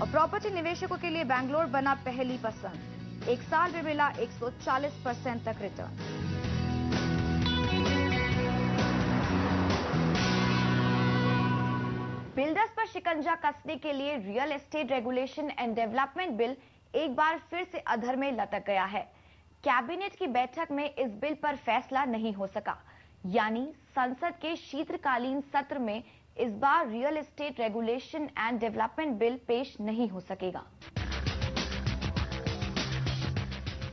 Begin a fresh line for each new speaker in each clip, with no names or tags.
और प्रॉपर्टी निवेशकों के लिए बैंगलोर बना पहली पसंद। एक साल में मिला 140% तक रिटर्न। बिल्डर्स पर शिकंजा कसने के लिए real estate regulation and development bill एक बार फिर से अधर में लटक गया है। कैबिनेट की बैठक में इस बिल पर फैसला नहीं हो सका, यानी संसद के शीतकालीन सत्र में इस बार real estate regulation and development bill पेश नहीं हो सकेगा।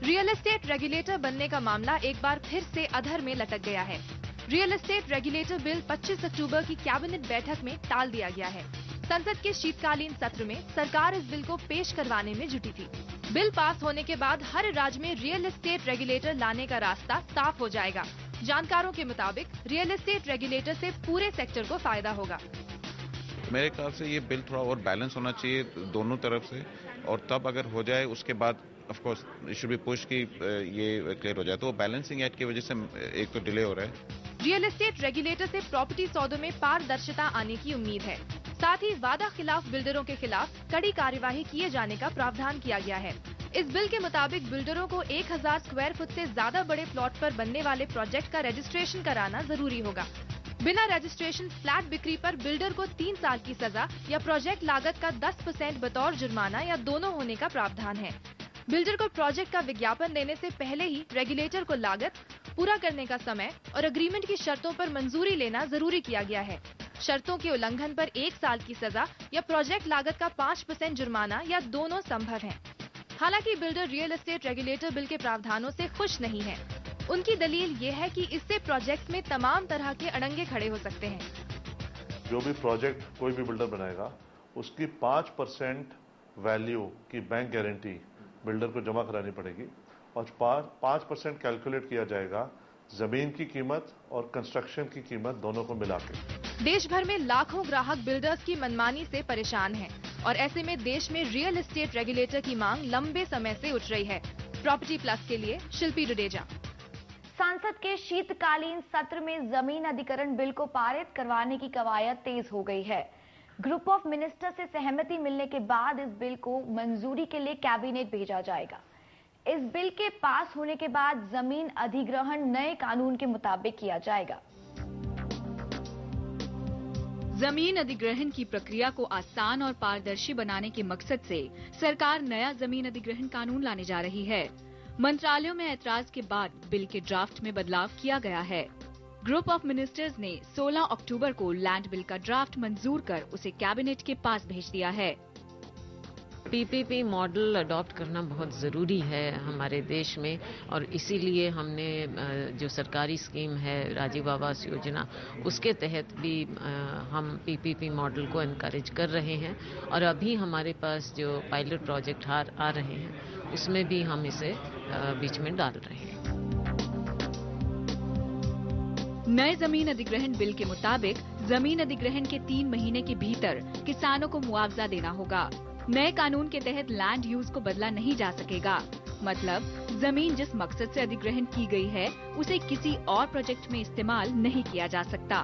रियल एस्टेट रेगुलेटर बनने का मामला एक बार फिर से अधर में लटक गया है। रियल एस्टेट रेगुलेटर बिल 25 अक्टूबर की कैबिनेट बैठक में टाल दिया गया है। संसद के शीतकालीन सत्र में सरकार इस बिल को पेश करवाने में जुटी थी। बिल पास होने के बाद हर राज्य में रियल एस्टेट रेगुलेटर लाने का रास्ता साफ हो जाएगा। जानकारों के मुताबिक रियल एस्टेट रेगुलेटर से पूरे सेक्टर को फायदा होगा।
मेरे ख्याल से ये बिल थोड़ा और बैलेंस होना चाहिए दोनों तरफ से, और तब अगर हो जाए उसके बाद of course it should be push कि ये क्लियर हो जाए। तो बैलेंसिंग एक्ट की वजह से एक तो डिले हो रहा है।
रियल एस्टेट रेगुलेटर से प्रॉपर्टी सौदों में पारदर्शिता आने की उम्मीद है। साथ ही वादा खिलाफ बिल्डरों के खिलाफ कड़ी कार्यवाही किए जाने का प्रावधान किया गया है। इस बिल के मुताबिक बिल्डरों को 1000 स्क्वायर फुट से ज्यादा बड़े प्लॉट पर बनने वाले प्रोजेक्ट का रजिस्ट्रेशन कराना जरूरी होगा। बिना रजिस्ट्रेशन फ्लैट बिक्री पर बिल्डर को 3 साल की सजा या प्रोजेक्ट लागत का 10% बतौर जुर्माना या दोनों होने का प्रावधान है। बिल्डर को प्रोजेक्ट का विज्ञापन देने से पहले ही रेगुलेटर को लागत, पूरा करने का समय और एग्रीमेंट की शर्तों पर मंजूरी लेना जरूरी किया गया है। शर्तों के उल्लंघन पर 1 साल की सजा या प्रोजेक्ट लागत का 5% जुर्माना या दोनों संभव है। हालांकि builder real estate regulator bill के प्रावधानों से खुश नहीं है। उनकी दलील ये है कि इससे प्रोजेक्ट में तमाम तरह के अड़ंगे खड़े हो सकते हैं।
जो भी प्रोजेक्ट कोई भी बिल्डर बनाएगा उसकी 5% वैल्यू की बैंक गारंटी बिल्डर को जमा करानी पड़ेगी और 5% कैलकुलेट किया जाएगा जमीन की कीमत और कंस्ट्रक्शन की कीमत दोनों को मिला के।
देश भर में लाखों ग्राहक बिल्डर्स की मनमानी से परेशान हैं और ऐसे में देश में रियल एस्टेट रेगुलेटर की मांग लंबे समय से उठ रही है। प्रॉपर्टी प्लस के लिए शिल्पी डुडेजा।
संसद के शीतकालीन सत्र में जमीन अधिग्रहण बिल को पारित करवाने की कवायद तेज हो गई है। ग्रुप ऑफ मिनिस्टर से सहमति मिलने के बाद इस बिल को मंजूरी के लिए कैबिनेट भेजा जाएगा। इस बिल के पास होने के बाद जमीन अधिग्रहण नए कानून के मुताबिक किया जाएगा।
जमीन अधिग्रहण की प्रक्रिया को आसान और पारदर्शी बनाने के मकसद से सरकार नया जमीन अधिग्रहण कानून लाने जा रही है। मंत्रालयों में ऐतराज के बाद बिल के ड्राफ्ट में बदलाव किया गया है। ग्रुप ऑफ मिनिस्टर्स ने 16 अक्टूबर को लैंड बिल का ड्राफ्ट मंजूर कर उसे कैबिनेट के पास भेज दिया है।
पीपीपी मॉडल अडॉप्ट करना बहुत ज़रूरी है हमारे देश में, और इसीलिए हमने जो सरकारी स्कीम है राजीव आवास योजना, उसके तहत भी हम पीपीपी मॉडल को एनकरेज कर रहे हैं। और अभी हमारे पास जो पायलट प्रोजेक्ट आ रहे हैं उसमें भी हम इसे बीच में डाल रहे हैं।
नए जमीन अधिग्रहण बिल के मुताबिक जमीन अधिग्रहण के 3 महीने के भीतर किसानों को मुआवजा देना होगा। नए कानून के तहत लैंड यूज को बदला नहीं जा सकेगा। मतलब जमीन जिस मकसद से अधिग्रहण की गई है उसे किसी और प्रोजेक्ट में इस्तेमाल नहीं किया जा सकता।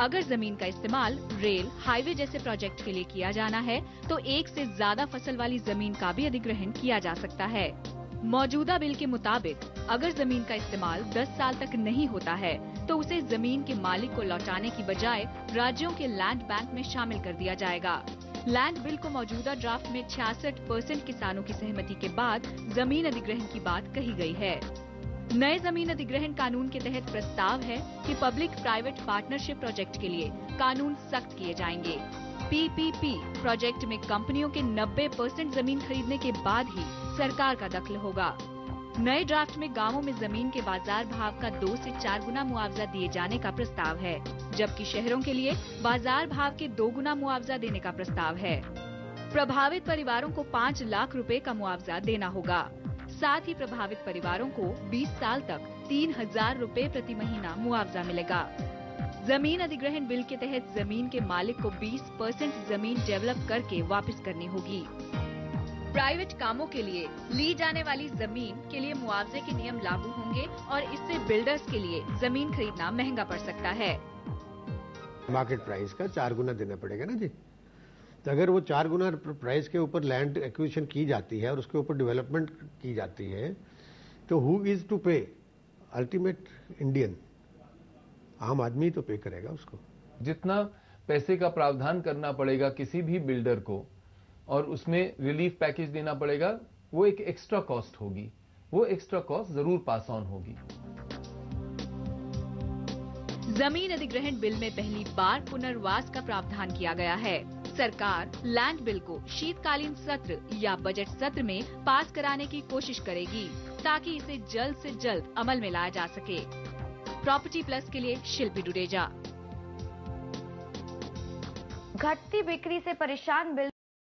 अगर जमीन का इस्तेमाल रेल, हाईवे जैसे प्रोजेक्ट के लिए किया जाना है तो 1 से ज्यादा फसल वाली जमीन का भी अधिग्रहण किया जा सकता है। मौजूदा बिल के मुताबिक अगर जमीन का इस्तेमाल 10 साल तक नहीं होता है तो उसे जमीन के मालिक को लौटाने की बजाय राज्यों के लैंड बैंक में शामिल कर दिया जाएगा। लैंड बिल को मौजूदा ड्राफ्ट में 66% किसानों की सहमति के बाद जमीन अधिग्रहण की बात कही गई है। नए जमीन अधिग्रहण कानून के तहत प्रस्ताव है कि पब्लिक प्राइवेट पार्टनरशिप प्रोजेक्ट के लिए कानून सख्त किए जाएंगे। पीपीपी प्रोजेक्ट में कंपनियों के 90% जमीन खरीदने के बाद ही सरकार का दखल होगा। नए ड्राफ्ट में गांवों में जमीन के बाजार भाव का 2 से 4 गुना मुआवजा दिए जाने का प्रस्ताव है, जबकि शहरों के लिए बाजार भाव के 2 गुना मुआवजा देने का प्रस्ताव है। प्रभावित परिवारों को 5 लाख रुपए का मुआवजा देना होगा। साथ ही प्रभावित परिवारों को 20 साल तक 3000 रुपए प्रति महीना मुआवजा मिलेगा। जमीन अधिग्रहण बिल के तहत जमीन के मालिक को 20% जमीन डेवलप करके वापस करनी होगी। प्राइवेट कामों के लिए ली जाने वाली जमीन के लिए मुआवजे के नियम लागू होंगे और इससे बिल्डर्स के लिए जमीन खरीदना महंगा पड़ सकता है।
मार्केट प्राइस का 4 गुना देना पड़ेगा ना जी। तो अगर वो 4 गुना प्राइस के ऊपर लैंड एक्विजिशन की जाती है और उसके ऊपर डेवलपमेंट की जाती है, तो हु इज टू पे? अल्टीमेट इंडियन, आम आदमी तो पे करेगा उसको।
जितना पैसे का प्रावधान करना पड़ेगा किसी भी बिल्डर को और उसमें रिलीफ पैकेज देना पड़ेगा, वो एक एक्स्ट्रा कॉस्ट होगी, वो एक्स्ट्रा कॉस्ट जरूर पास ऑन होगी।
जमीन अधिग्रहण बिल में पहली बार पुनर्वास का प्रावधान किया गया है। सरकार लैंड बिल को शीतकालीन सत्र या बजट सत्र में पास कराने की कोशिश करेगी ताकि इसे जल्द से जल्द अमल में लाया जा सके। प्रॉपर्टी प्लस के लिए शिल्पी डुडेजा।
घटती बिक्री से परेशान बिल्डर